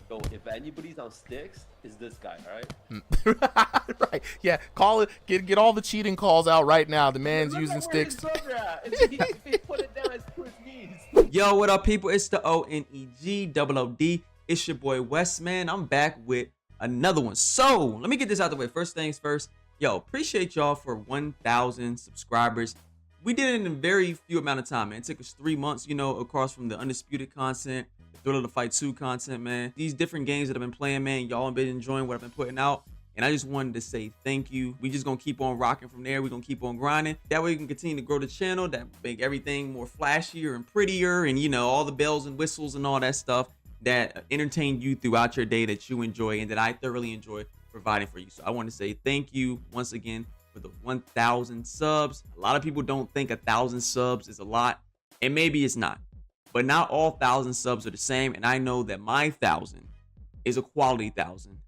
yo, if anybody's on sticks, is this guy, all right? Right. Yeah. Call it. Get all the cheating calls out right now. The man's Look using at where his sticks. brother at. If he put it down, it's Chris Means. Yo, what up, people? It's the ONEGOOD. It's your boy Wes, man. I'm back with another one. So let me get this out the way. First things first. Yo, appreciate y'all for 1,000 subscribers. We did it in a very few amount of time, man. It took us 3 months, you know, across from the Undisputed content, the Thriller to Fight 2 content, man. These different games that I've been playing, man, y'all have been enjoying what I've been putting out. And I just wanted to say thank you. We just gonna keep on rocking from there. We're gonna keep on grinding. That way we can continue to grow the channel, that make everything more flashier and prettier, and you know, all the bells and whistles and all that stuff that entertain you throughout your day, that you enjoy and that I thoroughly enjoy providing for you. So I want to say thank you once again for the 1,000 subs. A lot of people don't think 1,000 subs is a lot, and maybe it's not, but not all 1,000 subs are the same. And I know that my 1,000 is a quality 1,000,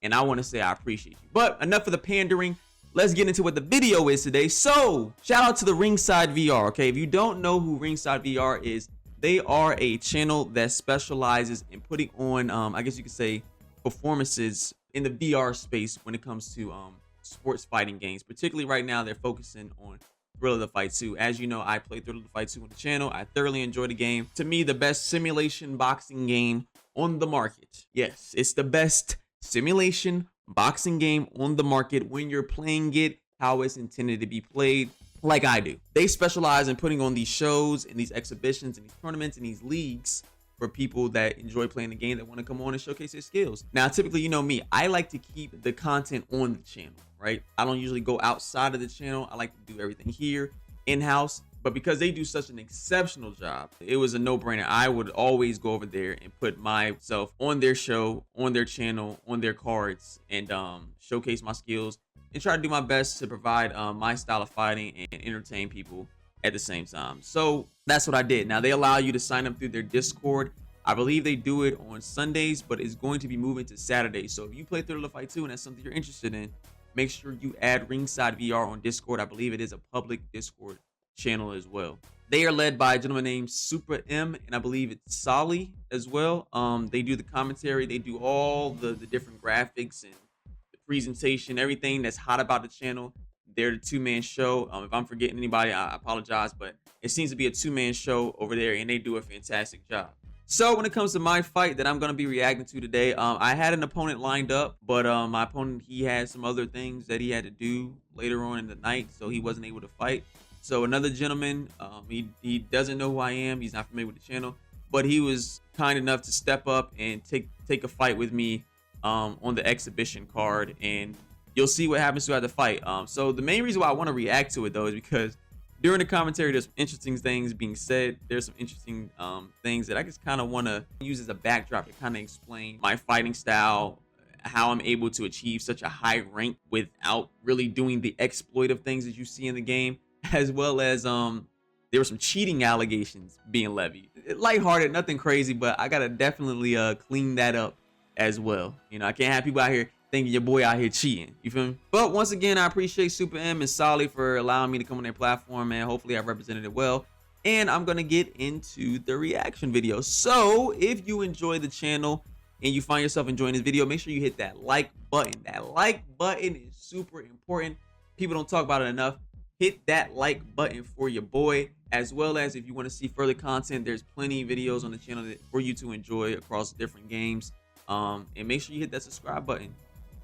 and I want to say I appreciate you. But enough of the pandering. Let's get into what the video is today. So shout out to the RingsideVR. Okay, if you don't know who RingsideVR is, they are a channel that specializes in putting on, I guess you could say, performances in the VR space when it comes to sports fighting games. Particularly right now, they're focusing on Thriller to Fight 2. As you know, I play Thriller to Fight 2 on the channel. I thoroughly enjoy the game. To me, the best simulation boxing game on the market. Yes, it's the best simulation boxing game on the market when you're playing it how it's intended to be played, like I do. They specialize in putting on these shows and these exhibitions and these tournaments and these leagues for people that enjoy playing the game, that want to come on and showcase their skills. Now, typically, you know me, I like to keep the content on the channel, right? I don't usually go outside of the channel. I like to do everything here in-house. But because they do such an exceptional job, it was a no-brainer. I would always go over there and put myself on their show, on their channel, on their cards, and showcase my skills and try to do my best to provide my style of fighting and entertain people at the same time. So that's what I did. Now, they allow you to sign up through their Discord. I believe they do it on Sundays, but it's going to be moving to Saturdays. So if you play Thriller to Fight 2 and that's something you're interested in, make sure you add RingsideVR on Discord. I believe it is a public Discord channel as well. They are led by a gentleman named Super M, and I believe it's Solly as well. They do the commentary. They do all the different graphics and the presentation, everything that's hot about the channel. They're the two-man show. If I'm forgetting anybody, I apologize, but it seems to be a two-man show over there, and they do a fantastic job. So when it comes to my fight that I'm going to be reacting to today, I had an opponent lined up, but my opponent, he had some other things that he had to do later on in the night, so he wasn't able to fight. So another gentleman, he doesn't know who I am. He's not familiar with the channel, but he was kind enough to step up and take a fight with me on the exhibition card, and you'll see what happens throughout the fight. So the main reason why I want to react to it, though, is because during the commentary, there's some interesting things being said. There's some interesting things that I just kind of want to use as a backdrop to kind of explain my fighting style, how I'm able to achieve such a high rank without really doing the exploitive things that you see in the game, as well as there were some cheating allegations being levied. Lighthearted, nothing crazy, but I gotta definitely clean that up as well. You know, I can't have people out here thinking your boy out here cheating. You feel me? But once again, I appreciate Super M and Solly for allowing me to come on their platform, and hopefully I represented it well. And I'm gonna get into the reaction video. So if you enjoy the channel and you find yourself enjoying this video, make sure you hit that like button. That like button is super important. People don't talk about it enough. Hit that like button for your boy, as well as if you want to see further content, there's plenty of videos on the channel for you to enjoy across different games. And make sure you hit that subscribe button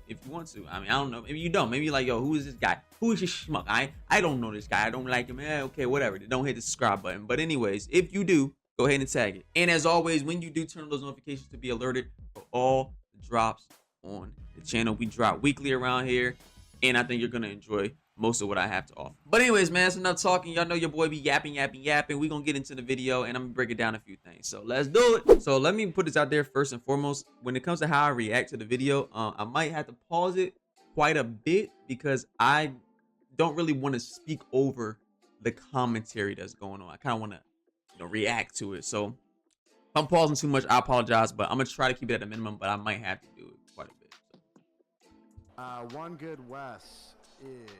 if you want to. I mean, I don't know, maybe you don't. Maybe you're like, yo, who is this guy? Who is this schmuck? I don't know this guy. I don't like him. Okay, whatever. Don't hit the subscribe button. But anyways, if you do, go ahead and tag it. And as always, when you do, turn on those notifications to be alerted for all the drops on the channel. We drop weekly around here, and I think you're gonna enjoy most of what I have to offer. But anyways, man, that's enough talking. Y'all know your boy be yapping. We gonna get into the video, and I'm gonna break it down a few things. So let's do it. So let me put this out there first and foremost. When it comes to how I react to the video, I might have to pause it quite a bit because I don't really want to speak over the commentary that's going on. I kind of want to, you know, react to it. So if I'm pausing too much, I apologize, but I'm gonna try to keep it at a minimum, but I might have to do it quite a bit. OneGoodWes is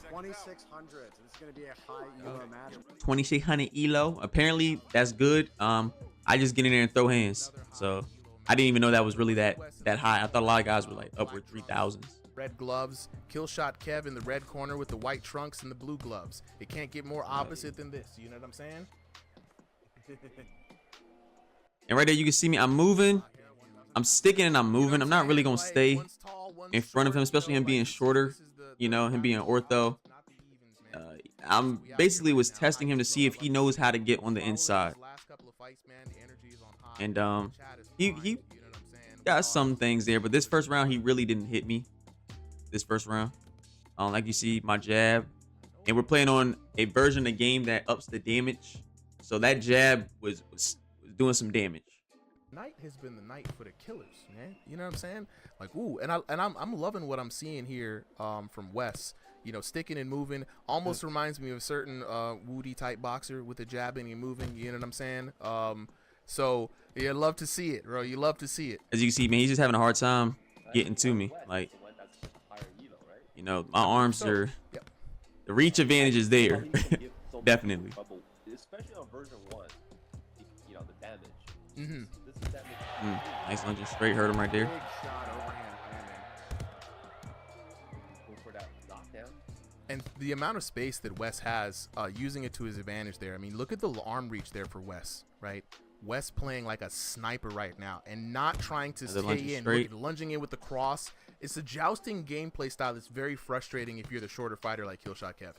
2600. This is going to be a high elo match. 2600 elo. Apparently that's good. I just get in there and throw hands. So I didn't even know that was really that high. I thought a lot of guys were like upward 3000s. Red gloves, Killshot Kev in the red corner with the white trunks and the blue gloves. It can't get more opposite than this. You know what I'm saying? And right there, you can see me. I'm moving. I'm sticking and I'm moving. I'm not really going to stay in front of him, especially him being shorter, you know, him being ortho. I'm basically was testing him to see if he knows how to get on the inside. And he got some things there, but this first round, he really didn't hit me. This first round. Like you see, my jab. And we're playing on a version of the game that ups the damage. So that jab was doing some damage. Night has been the night for the killers, man. You know what I'm saying? Like, ooh, and I'm loving what I'm seeing here from Wes. You know, sticking and moving almost reminds me of a certain Woody type boxer with the jabbing and moving. You know what I'm saying? So you love to see it, bro. You love to see it. As you can see, man, he's just having a hard time getting to me. Like, you know, my arms are. The reach advantage is there, definitely. Especially on version 1, you know, the damage. This is damage. Nice lunge and straight, hurt him right there. Big shot overhand landing. Go for that knockdown. And the amount of space that Wes has, using it to his advantage there. I mean, look at the arm reach there for Wes, right? Wes playing like a sniper right now and not trying to stay in, lunging in with the cross. It's a jousting gameplay style that's very frustrating if you're the shorter fighter like Killshot Kev.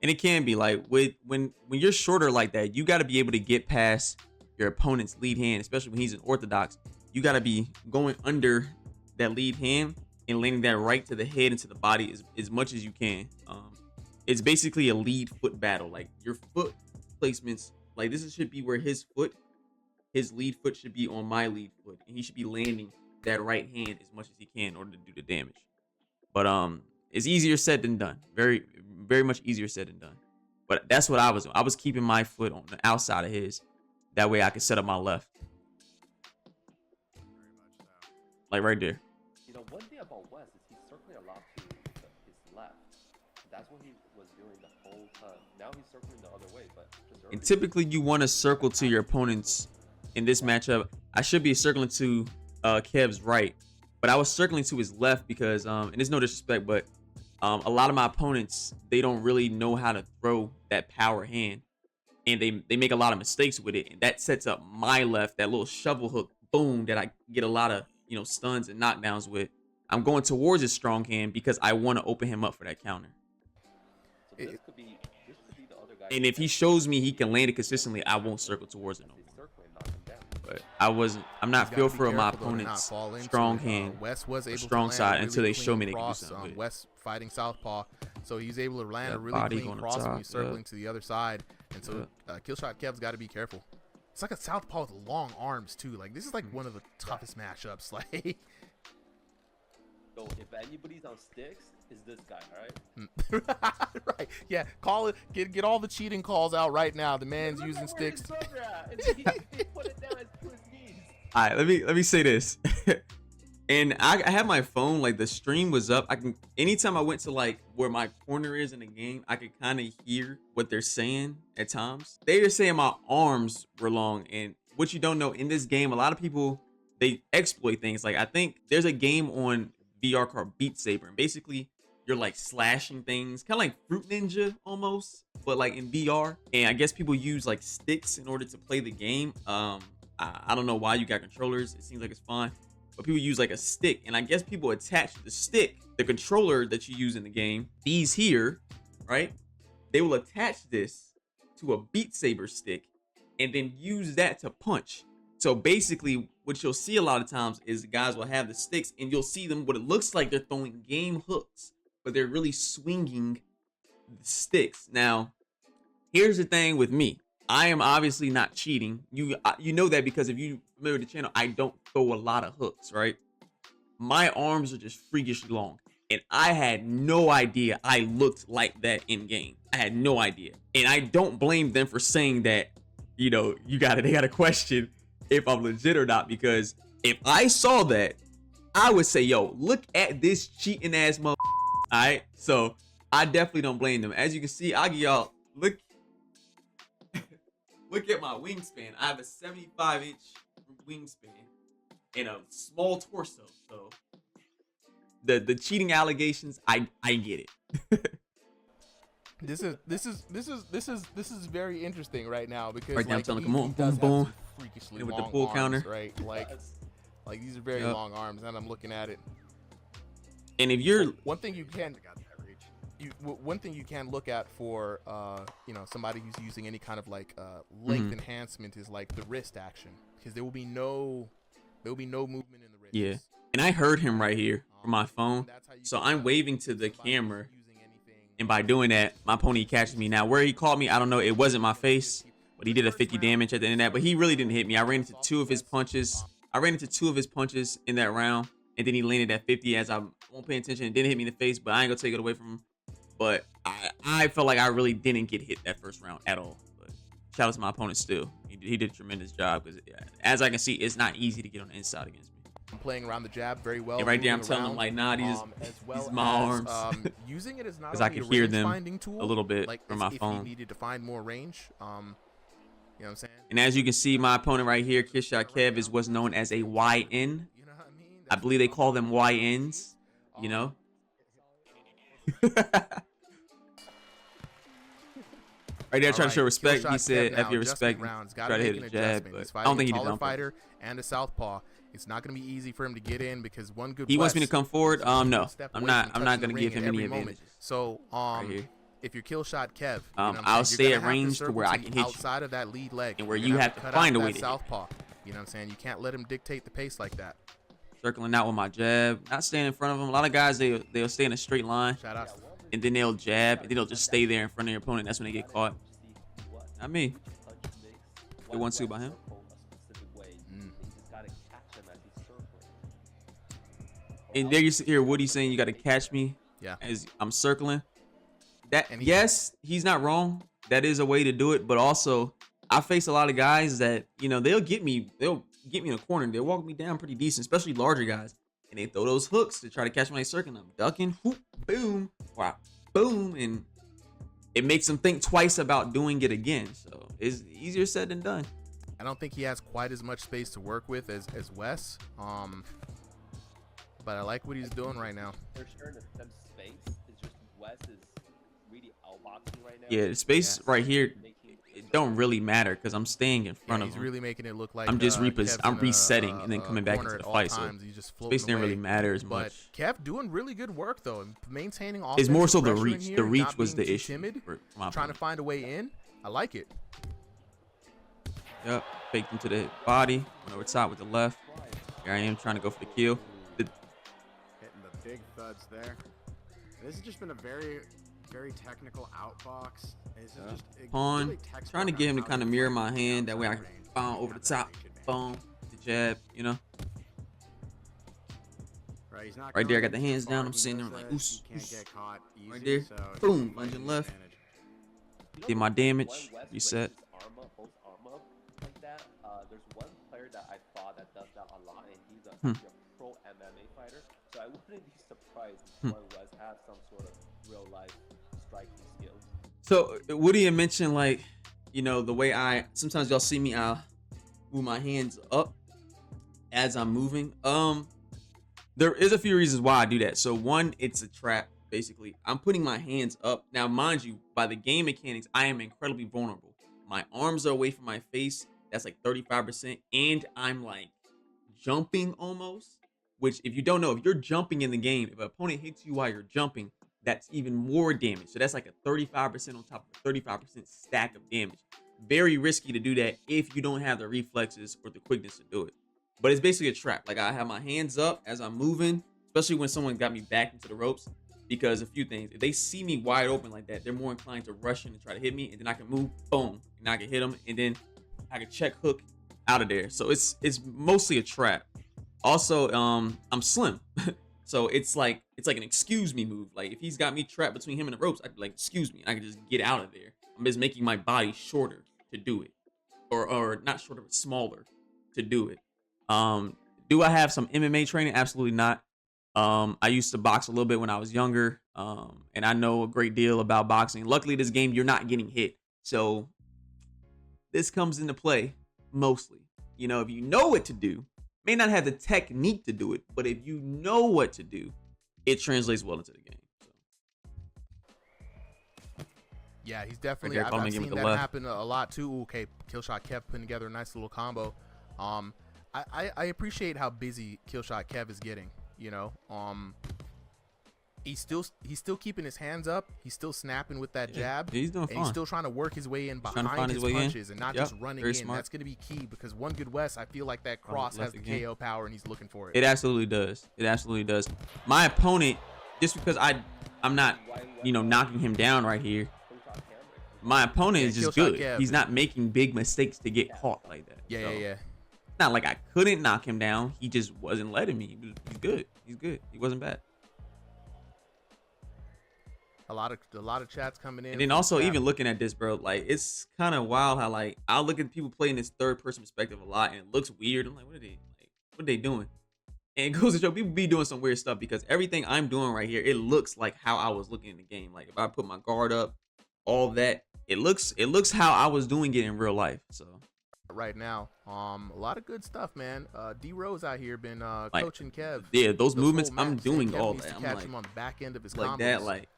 And it can be like when you're shorter like that, you got to be able to get past your opponent's lead hand, especially when he's an orthodox. You got to be going under that lead hand and landing that right to the head and to the body as much as you can. It's basically a lead foot battle. Like your foot placements, like this should be where his lead foot should be on my lead foot, and he should be landing that right hand as much as he can in order to do the damage. But it's easier said than done. Very, very much easier said than done. But that's what I was doing. I was keeping my foot on the outside of his. That way I could set up my left. Like right there. You know, one thing about Wes is he's circling a lot to his left. That's what he was doing the whole time. Now he's circling the other way, but just and typically you want to circle to your opponents in this matchup. I should be circling to Kev's right, but I was circling to his left because and there's no disrespect, but a lot of my opponents, they don't really know how to throw that power hand, and they make a lot of mistakes with it, and that sets up my left, that little shovel hook boom that I get a lot of, you know, stuns and knockdowns with. I'm going towards his strong hand because I want to open him up for that counter. So this could be the other guy. And if he shows me he can land it consistently, I won't circle towards it no more. But I'm not fearful of my opponent's strong hand, Wes was able strong to side land until they show me they can do cross, something with it. Wes fighting southpaw, so he's able to land a really body clean going cross up when top, he's circling to the other side. And so Killshot Kev's got to be careful. It's like a southpaw with long arms too. Like this is like one of the toughest matchups. Like, so if anybody's on sticks, is this guy, all right? right? Yeah, call it. Get all the cheating calls out right now. The man's using sticks. He put it down to his knees. All right, let me say this. And I have my phone, like the stream was up. Anytime I went to like where my corner is in the game, I could kind of hear what they're saying at times. They were saying my arms were long, and what you don't know, in this game, a lot of people, they exploit things. Like I think there's a game on VR called Beat Saber, and basically you're like slashing things, kind of like Fruit Ninja almost, but like in VR. And I guess people use like sticks in order to play the game. I don't know why you got controllers. It seems like it's fine. But people use like a stick, and I guess people attach the stick, the controller that you use in the game, these here, right? They will attach this to a Beat Saber stick and then use that to punch. So basically what you'll see a lot of times is guys will have the sticks, and you'll see them what it looks like they're throwing game hooks, but they're really swinging the sticks. Now, here's the thing with me. I am obviously not cheating. You know that because if you familiar with the channel, I don't throw a lot of hooks, right? My arms are just freakishly long, and I had no idea I looked like that in game. I had no idea, and I don't blame them for saying that. You know, they got to question if I'm legit or not, because if I saw that, I would say, yo, look at this cheating ass mother. All right, so I definitely don't blame them. As you can see, I'll give y'all look. Look at my wingspan. I have a 75-inch wingspan and a small torso. So the cheating allegations, I get it. This is very interesting right now because Right now, I'm like, telling he, him, come he on, does boom, have boom. some freakishly And with the long pull arms, counter. right? Like these are very Yep. long arms, and I'm looking at it. And if you're One thing you can one thing you can look at for you know, somebody who's using any kind of like length enhancement is like the wrist action, because there will be no movement in the wrist. yeah, and I heard him right here from my phone, That's how you so can I'm tell waving to the somebody who's camera, using anything. and by doing that, my pony catches me. Now where he caught me, I don't know. It wasn't my face, but he did a 50 damage at the end of that. But he really didn't hit me. I ran into two of his punches. In that round, and then he landed at 50 as I won't pay attention and didn't hit me in the face. But I ain't gonna take it away from him. But I felt like I really didn't get hit that first round at all. But shout out to my opponent still. He did a tremendous job because as I can see, it's not easy to get on the inside against me. I'm playing around the jab very well. And right there, I'm moving telling around, him like, nah, these as well is my as, arms. using it as not 'Cause I only could a hear range them finding tool, a little bit like from as my if phone. you needed to find more range. You know what I'm saying? And as you can see, my opponent right here, Kishot Kev, is what's known as a YN. You know what I mean? I believe they call them YNs, you know? Right there, trying to show respect. He said, "F your respect." Try to hit a jab, but I don't think he did. Fighter and a southpaw. It's not going to be easy for him to get in because one good. He wants me to come forward. No, I'm not I'm going to give him any advantages. So, Right here. if you're kill shot Kev, you know what I'm I'll saying, stay you're at gonna have range to where I circle can hit you. outside of that lead leg, And where You're you gonna have to cut find out a way that to hit. southpaw. You know what I'm saying? You can't let him dictate the pace like that. Circling out with my jab, not staying in front of him. A lot of guys, they'll stay in a straight line, Shout out. and then they'll jab, and then they'll just stay there in front of your opponent. That's when they get caught. Not me. Good 1-2 by him. And there you hear Woody saying you got to catch me. Yeah. As I'm circling. That And yes, he's not wrong. That is a way to do it, but also I face a lot of guys that, you know, they'll get me in a corner and they'll walk me down pretty decent, especially larger guys. And they throw those hooks to try to catch me when they circling. I'm ducking, whoop, boom, wow, boom, and it makes them think twice about doing it again. So it's easier said than done. I don't think he has quite as much space to work with as Wes. But I like what he's doing right now. They're sharing them space. It's just Wes is really outboxing right now. Yeah, the space right here, it don't really matter because I'm staying in front of he's him. really making it look like I'm just Kev's I'm in resetting and then coming back corner into the at all fight. So times. He's just floating space didn't really away. matter as But much. Kev doing really good work though, and maintaining It's more offensive so the pressure in reach. here, The not reach was being the too issue. timid, For my trying to opponent. find a way in. I like it. Yep, faked into the body. Went over top with the left. Here I am trying to go for the kill. Hitting the big thuds there. This has just been a very, very technical outbox. This is just Pawn. really textbook Trying to on get him to how kind of you mirror fight my from hand. That way I outside can range. bounce over the top. Boom. The jab, you know. Right, he's not Right there, I got going the hands too down. far. I'm He sitting there knows like, that oos, he can't oos. get caught easy, Right there. so he's Boom, fighting lunging the left. advantage. Did my damage. Reset. Both arm up like that. There's one player that I saw that does that a lot, and he's a, Hmm. he's a pro MMA fighter. So I wouldn't be surprised if one Wes has some sort of real life striking skills. So Woody had mentioned, like, you know, the way sometimes y'all see me, I move my hands up as I'm moving. There is a few reasons why I do that. So one, it's a trap. Basically, I'm putting my hands up. Now, mind you, by the game mechanics, I am incredibly vulnerable. My arms are away from my face. That's like 35%. And I'm like jumping almost, which if you don't know, if you're jumping in the game, if an opponent hits you while you're jumping, that's even more damage. So that's like a 35% on top of a 35% stack of damage. Very risky to do that if you don't have the reflexes or the quickness to do it. But it's basically a trap. Like I have my hands up as I'm moving, especially when someone got me back into the ropes. Because a few things, if they see me wide open like that, they're more inclined to rush in and try to hit me, and then I can move, boom, and I can hit them, and then I can check hook out of there. So it's mostly a trap. Also, I'm slim, so it's like an excuse me move. Like if he's got me trapped between him and the ropes, I'd be like, excuse me, I can just get out of there. I'm just making my body shorter to do it, or not shorter, but smaller to do it. Do I have some MMA training? Absolutely not. I used to box a little bit when I was younger, and I know a great deal about boxing. Luckily, this game you're not getting hit, so this comes into play mostly. You know, if you know what to do, may not have the technique to do it, but if you know what to do, it translates well into the game. Yeah, he's definitely. Right there, I've seen that left. happen a lot too. Ooh, okay, Killshot Kev putting together a nice little combo. I appreciate how busy Killshot Kev is getting. You know, he's still keeping his hands up. He's still snapping with that jab. He's doing fine. And he's still trying to work his way in behind his punches and not just running in. Smart. That's going to be key because OneGoodWes, I feel like that cross has the KO power and he's looking for it. It absolutely does. It absolutely does. My opponent, just because I'm not, you know, knocking him down right here. My opponent is just good. He's not making big mistakes to get caught like that. Yeah. It's not like I couldn't knock him down. He just wasn't letting me. He's good. He's good. He wasn't bad. A lot of chats coming in. And then also even looking at this, bro, like it's kind of wild how like I'll look at people playing this third person perspective a lot and it looks weird. I'm like, what are they doing? And it goes to show people be doing some weird stuff because everything I'm doing right here, it looks like how I was looking in the game. Like if I put my guard up, all that, it looks how I was doing it in real life. So right now, a lot of good stuff, man. D Rose out here been coaching Kev. Yeah, those movements I'm doing all that. I'm like him on the back end of his like combos. that, like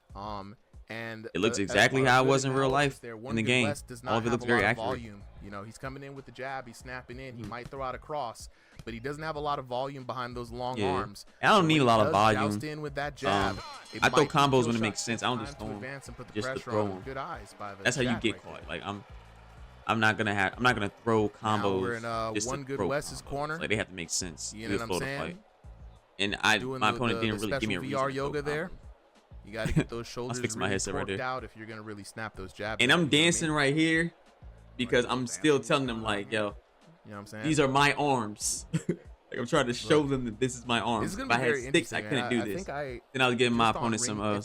and it looks exactly how I was in real life there, in the game. All of it looks very accurate. Volume. You know, he's coming in with the jab, he's snapping in, he might throw out a cross, but he doesn't have a lot of volume behind those long arms. I don't need a lot of volume. Joust in with that jab, I throw combos when it makes sense. I don't just throw them just to throw them. Good eyes by the That's how you get caught. Like I'm not gonna throw combos. Now we're in OneGoodWes' corner. Like they have to make sense. You know what I'm saying? And my opponent didn't really give me a reason VR yoga there. You got to get those shoulders fix my headset right there. out if you're gonna really snap those jabs. And I'm dancing right here because I'm still telling them like, yo, you know what I'm saying? These are my arms. Like I'm trying to show them that this is my arms. If I had sticks, I couldn't do this. Then I was giving my opponent some I'll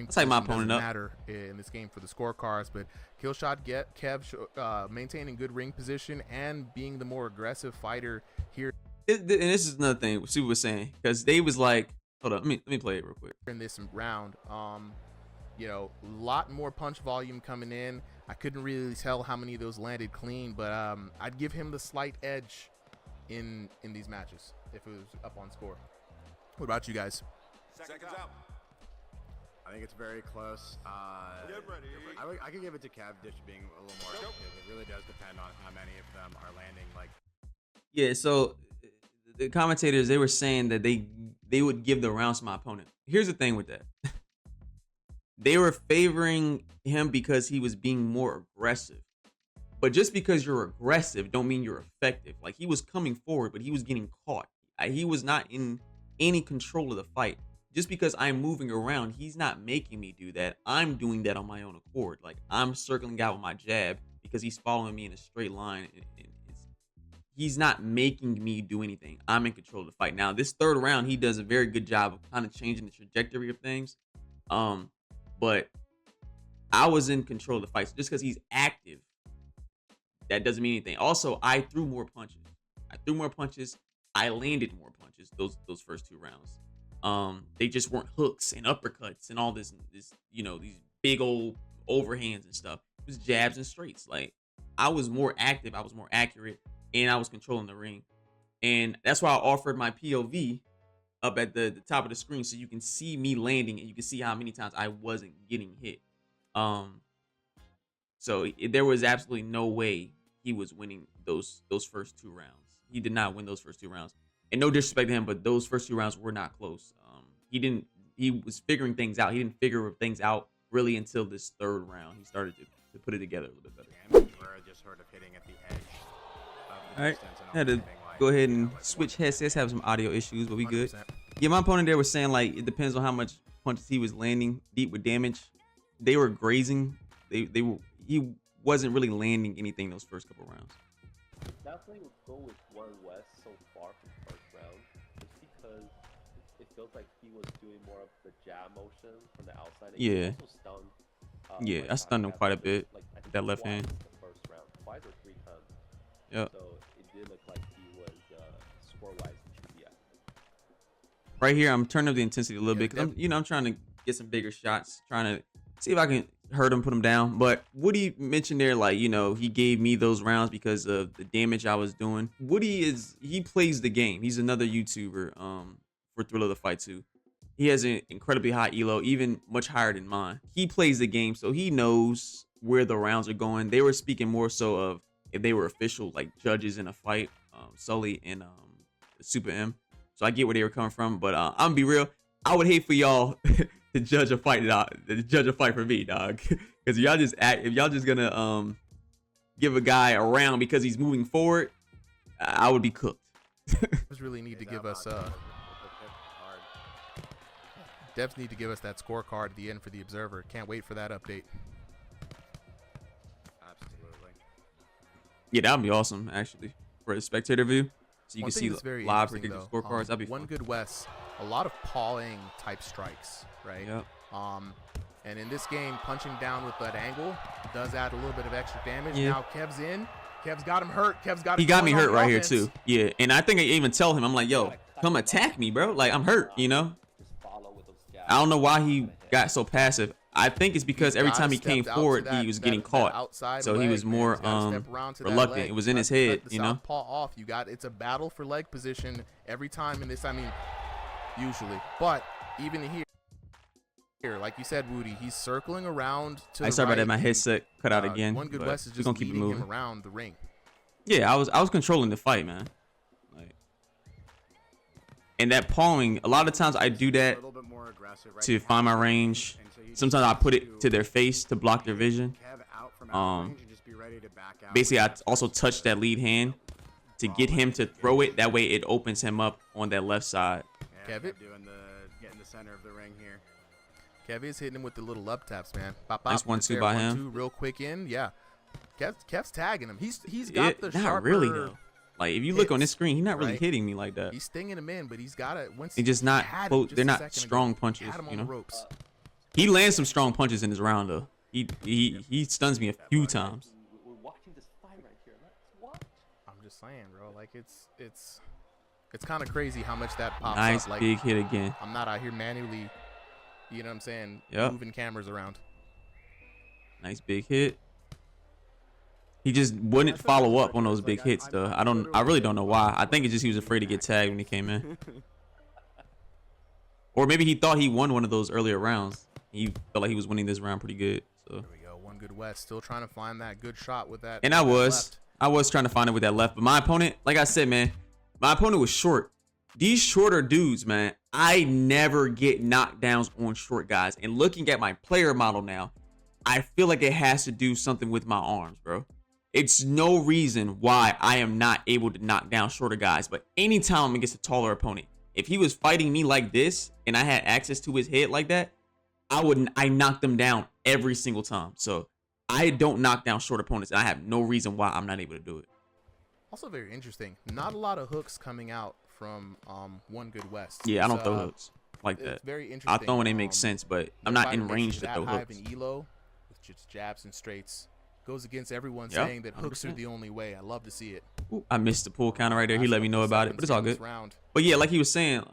take my opponent up. Matter in this game for the scorecards, but Killshot Kev maintaining good ring position and being the more aggressive fighter here. And this is another thing Super was saying because they was like, hold up, let me play it real quick. In this round, you know, a lot more punch volume coming in. I couldn't really tell how many of those landed clean, but I'd give him the slight edge in these matches if it was up on score. What about you guys? Seconds out. I think it's very close. Get ready. I could give it to Kev Dish being a little more active. It really does depend on how many of them are landing. Like, yeah, so the commentators, they were saying that they would give the rounds to my opponent. Here's the thing with that. They were favoring him because he was being more aggressive. But just because you're aggressive don't mean you're effective. Like he was coming forward, but he was getting caught. He was not in any control of the fight. Just because I'm moving around, he's not making me do that. I'm doing that on my own accord. Like I'm circling out with my jab because he's following me in a straight line. He's not making me do anything. I'm in control of the fight. Now, this third round, he does a very good job of kind of changing the trajectory of things. But I was in control of the fight. So just because he's active, that doesn't mean anything. Also, I threw more punches. I landed more punches those first two rounds. They just weren't hooks and uppercuts and all this, you know, these big old overhands and stuff. It was jabs and straights. Like I was more active. I was more accurate. And I was controlling the ring. And that's why I offered my POV up at the top of the screen so you can see me landing and you can see how many times I wasn't getting hit. So there was absolutely no way he was winning those first two rounds. He did not win those first two rounds. And no disrespect to him, but those first two rounds were not close. He was figuring things out. He didn't figure things out really until this third round. He started to put it together a little bit better. We're just sort of hitting at the edge. All right, I had to go ahead and switch headsets. Have some audio issues, but we good. Yeah, my opponent there was saying like it depends on how much punches he was landing deep with damage. They were grazing. He wasn't really landing anything those first couple rounds. Definitely would go with OneGoodWes so far from the first round, just because it feels like he was doing more of the jab motion from the outside. And yeah. He also stunned, yeah, I stunned him quite a bit. Like, with that left hand. The first round, twice or three times. Yep. So it did look like he was score-wise should be active. right here. I'm turning up the intensity a little bit because I'm trying to get some bigger shots, trying to see if I can hurt him, put him down. But Woody mentioned there, like, he gave me those rounds because of the damage I was doing. Woody he plays the game. He's another YouTuber for Thrill of the Fight 2. He has an incredibly high elo, even much higher than mine. He plays the game, so he knows where the rounds are going. They were speaking more so of if they were official, like judges in a fight, Sully and Super M. So I get where they were coming from, but I'm gonna be real. I would hate for y'all to judge a fight, for me, dog. Because if y'all just gonna give a guy a round because he's moving forward, I would be cooked. Devs really need to give us Devs need to give us that scorecard at the end for the Observer. Can't wait for that update. Absolutely. Yeah, that would be awesome, actually, for a spectator view. So you can see live predictive scorecards. That'd be fun. OneGoodWes, a lot of pawing type strikes, right? Yep. And in this game, punching down with that angle does add a little bit of extra damage. Yeah. Now Kev's in. Kev's got him hurt. Kev's got him. He got me hurt right here offense. too. Yeah, and I think I even tell him, I'm like, yo, come attack me, bro. Like, I'm hurt, I don't know why he got so passive. I think it's because every time he came forward, he was getting caught. So he was more reluctant. It was in his head, Paw off. It's a battle for leg position every time in this. I mean, usually, but even here, like you said, Woody, he's circling around to the sorry about right. that. My headset cut out again. OneGoodWes is just gonna keep it leading moving him around the ring. Yeah, I was controlling the fight, man. Like, and that pawing, a lot of times I do that to find my range. Sometimes I put it to their face to block their vision. Basically, I also touch that lead hand to get him to throw it. That way, it opens him up on that left side. Kev getting the center of the ring here. Kev is hitting him with the little up taps, man. Pop, nice 1-2 by him. 1-2 real quick in, yeah. Kev's tagging him. He's got the not sharper really though. Like, if you look on this screen, he's not really right? hitting me like that. He's stinging him in, but he's got it. Once He's just not. They're not strong punches. He lands some strong punches in his round though. He stuns me a few times. We're watching this fight right here. Let's watch. I'm just saying, bro. Like it's kind of crazy how much that pops Nice up. Like, big hit again. I'm not out here manually, you know what I'm saying, moving cameras around. Nice big hit. He just wouldn't follow up on those big hits though. I really don't know why. I think it's just he was afraid to get tagged when he came in. Or maybe he thought he won one of those earlier rounds. He felt like he was winning this round pretty good. So there we go. OneGoodWes still trying to find that good shot with that. And I was trying to find it with that left, but my opponent, like I said, man, my opponent was short. These shorter dudes, man, I never get knockdowns on short guys. And looking at my player model now, I feel like it has to do something with my arms, bro. It's no reason why I am not able to knock down shorter guys. But anytime I'm against a taller opponent, if he was fighting me like this and I had access to his head like that, I knocked them down every single time. So I don't knock down short opponents, and I have no reason why I'm not able to do it. Also very interesting. Not a lot of hooks coming out from OneGoodWes. Yeah, I don't throw hooks like that. Very interesting. I throw when they make sense, but I'm not in range to throw hooks. Elo with just jabs and straights goes against everyone saying that hooks are the only way. I love to see it. Ooh, I missed the pull counter right there. He let me know about it, but it's all good. But yeah, like he was saying,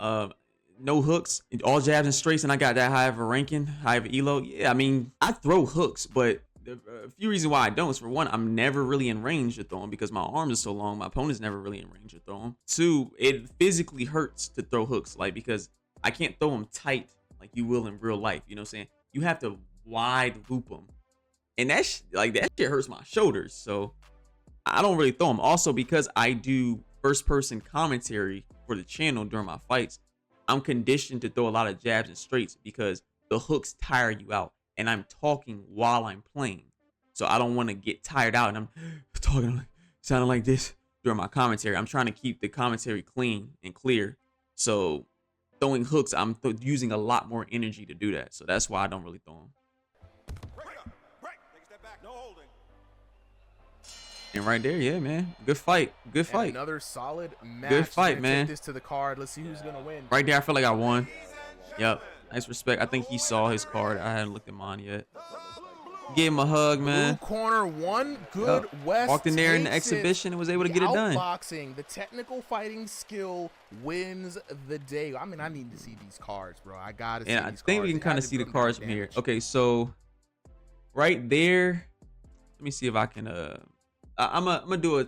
no hooks, all jabs and straights, and I got that high of a ranking, high of a elo. Yeah, I mean, I throw hooks, but a few reasons why I don't is, for one, I'm never really in range to throw them because my arms are so long. My opponent's never really in range to throw them. Two, it physically hurts to throw hooks, like, because I can't throw them tight like you will in real life. You know what I'm saying? You have to wide loop them, and that shit hurts my shoulders. So I don't really throw them. Also, because I do first-person commentary for the channel during my fights, I'm conditioned to throw a lot of jabs and straights because the hooks tire you out, and I'm talking while I'm playing. So I don't want to get tired out and I'm talking sounding like this during my commentary. I'm trying to keep the commentary clean and clear. So throwing hooks, I'm using a lot more energy to do that. So that's why I don't really throw them. And right there, yeah, man. Good fight. Good fight. And another solid match. Good fight, man. Take this to the card. Let's see who's gonna win. Right there, I feel like I won. Yep. Nice respect. I think he saw his card. I hadn't looked at mine yet. Give him a hug, man. Blue corner, one good West. Walked in there in the exhibition and was able to get it done. Outboxing, the technical fighting skill wins the day. I mean, I need to see these cards, bro. I gotta see these cards. I think we can kind of see the cards from here. Okay, so right there, let me see if I can. I'm gonna do a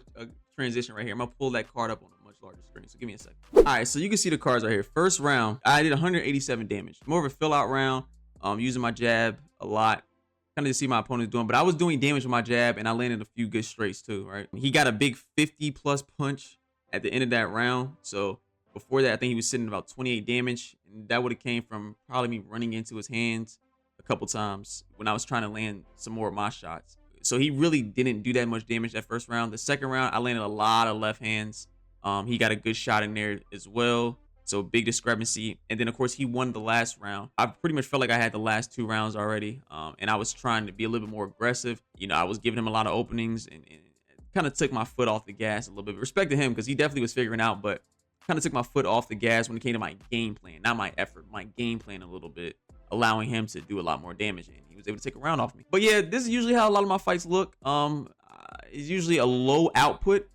transition right here. I'm gonna pull that card up on a much larger screen. So give me a second. All right, so you can see the cards right here. First round, I did 187 damage. More of a fill out round. Using my jab a lot. Kind of to see my opponent doing, but I was doing damage with my jab and I landed a few good straights too, right? He got a big 50+ punch at the end of that round. So before that, I think he was sitting about 28 damage, and that would have came from probably me running into his hands a couple times when I was trying to land some more of my shots. So he really didn't do that much damage that first round. The second round, I landed a lot of left hands. He got a good shot in there as well. So big discrepancy. And then of course he won the last round. I pretty much felt like I had the last 2 rounds already. And I was trying to be a little bit more aggressive. You know, I was giving him a lot of openings and kind of took my foot off the gas a little bit. Respect to him because he definitely was figuring out, but kind of took my foot off the gas when it came to my game plan, not my effort, my game plan a little bit, allowing him to do a lot more damage. And he was able to take a round off me. But yeah, this is usually how a lot of my fights look. It's usually a low output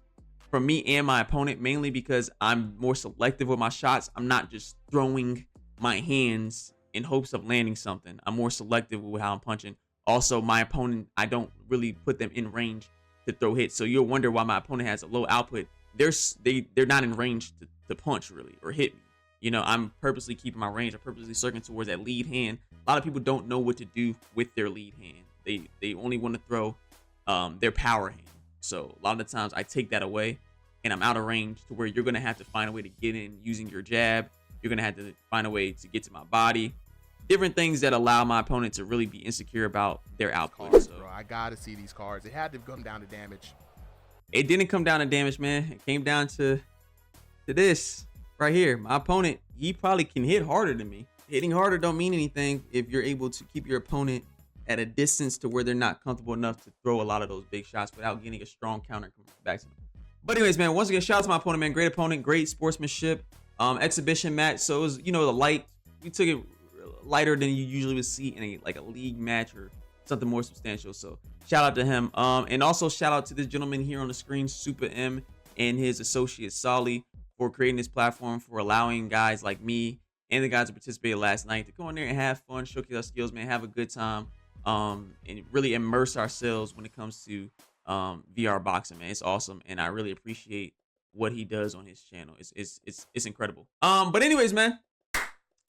from me and my opponent, mainly because I'm more selective with my shots. I'm not just throwing my hands in hopes of landing something. I'm more selective with how I'm punching. Also, my opponent, I don't really put them in range to throw hits. So you'll wonder why my opponent has a low output. They're not in range to punch really or hit me. You know, I'm purposely keeping my range. I'm purposely circling towards that lead hand. A lot of people don't know what to do with their lead hand. They only want to throw their power hand. So a lot of the times I take that away and I'm out of range to where you're going to have to find a way to get in using your jab. You're going to have to find a way to get to my body. Different things that allow my opponent to really be insecure about their output. Cards, bro. I got to see these cards. It had to come down to damage. It didn't come down to damage, man. It came down to this right here. My opponent, he probably can hit harder than me. Hitting harder don't mean anything if you're able to keep your opponent at a distance to where they're not comfortable enough to throw a lot of those big shots without getting a strong counter coming back to them. But anyways, man, once again, shout out to my opponent, man. Great opponent, great sportsmanship, exhibition match. So it was, you know, the light. We took it lighter than you usually would see in a league match or something more substantial. So shout out to him. And also shout out to this gentleman here on the screen, Super M, and his associate Solly for creating this platform, for allowing guys like me and the guys who participated last night to go in there and have fun, showcase our skills, man, have a good time, and really immerse ourselves when it comes to VR boxing, man. It's awesome, and I really appreciate what he does on his channel. It's incredible. But anyways, man,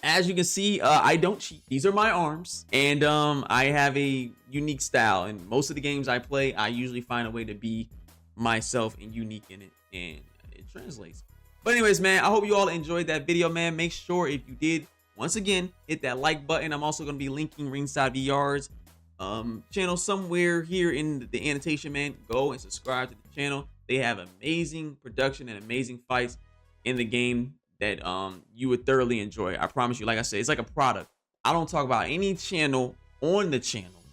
as you can see, I don't cheat. These are my arms, and I have a unique style. And most of the games I play, I usually find a way to be myself and unique in it, and it translates. But anyways, man, I hope you all enjoyed that video, man. Make sure if you did, once again, hit that like button. I'm also going to be linking RingsideVR's channel somewhere here in the annotation, man. Go and subscribe to the channel. They have amazing production and amazing fights in the game that you would thoroughly enjoy. I promise you. Like I said, it's like a product. I don't talk about any channel on the channel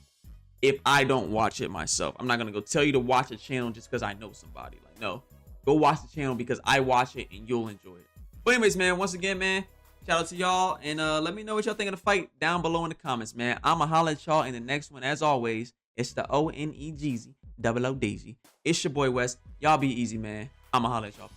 if I don't watch it myself. I'm not gonna go tell you to watch a channel just because I know somebody. Like, no, go watch the channel because I watch it and you'll enjoy it. But anyways, man, once again, man, shout out to y'all, and let me know what y'all think of the fight down below in the comments, man. I'ma holla at y'all in the next one. As always, it's the ONEGZ, double O Daisy. It's your boy Wes. Y'all be easy, man. I'ma holla at y'all.